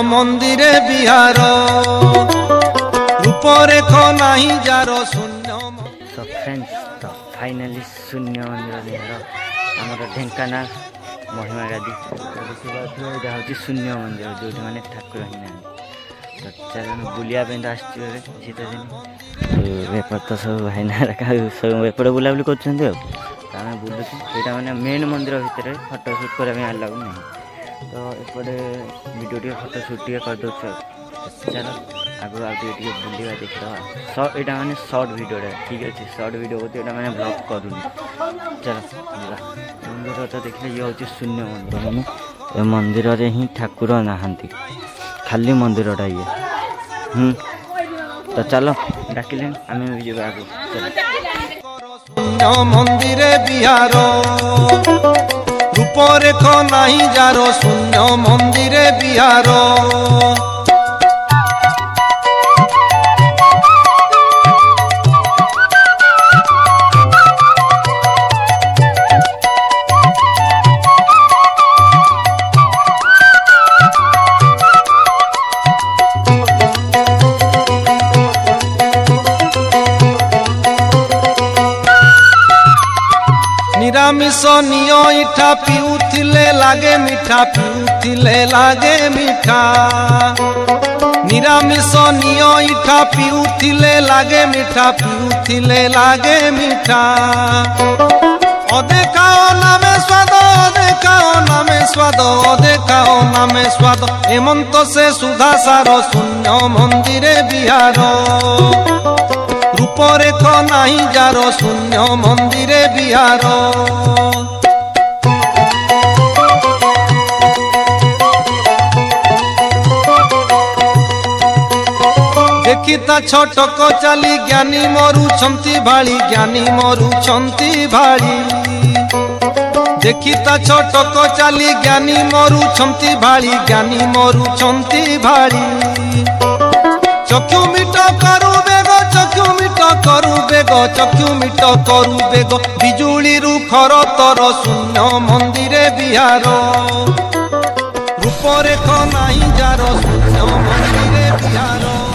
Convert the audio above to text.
मंदिरे बिहार रूपरेख नहीं जार शून्य। तो फ्रेंड्स तो फाइनली शून्य मंदिर बिहार आमर ढेंकानाल महिमा गादी देखा हूँ शून्य मंदिर जो मैंने ठाकुर ही ना तो चल बुलिया शीत दिन बेपर तो सब भाईना सब एपटे बुलाबुली करें बुलूँ यहाँ मैंने मेन मंदिर भितर फोटो सुट करने अलाउ नहीं तो एपटे वीडियो टे फोटो सुट कर दो चलो आगे आगे बुलवा देखा यहाँ मैंने सर्ट वीडियो ठीक अच्छे सर्ट वीडियो होती है मैंने ब्लॉग करूँ चलो मंदिर तो देखिए ये हूँ शून्य मंदिर मैंने ये मंदिर रे ही ठाकुर नहांती खाली मंदिरटा ये तो चलो डाकिले आम भी जावा चलो मंदिरे बिहार रूपरेख नहीं जार शून्य मंदिरे बिहार। निरामिष नियो इठा पिउथिले लागे मीठा पिउथिले लागे मीठा निरामिष नियो इठा पिउथिले लागे मीठा पिउथिले लागे मीठा अदेखाओ नामे स्वाद अदेखाओ नामे स्वाद अदेखाओ नामे स्वाद एमंत से सुधा सार शून्य मंदिरे बिहार रूपरेख नहीं जार शून्य मंदिरे बिहार। देखिता छटक चाली ज्ञानी मरुछंती भाली ज्ञानी मरुछंती भाली देखिता छटक चाली ज्ञानी मरुछंती भाली ज्ञानी मरुछंती भाली चक्षु मिट करू बेग चक्षु मिट करू बेग चक्षु मिट करू बेग बिजुली रु खर तर शून्य मंदिरे बिहार रूपरेख नहीं जार शून्य मंदिरे बिहार।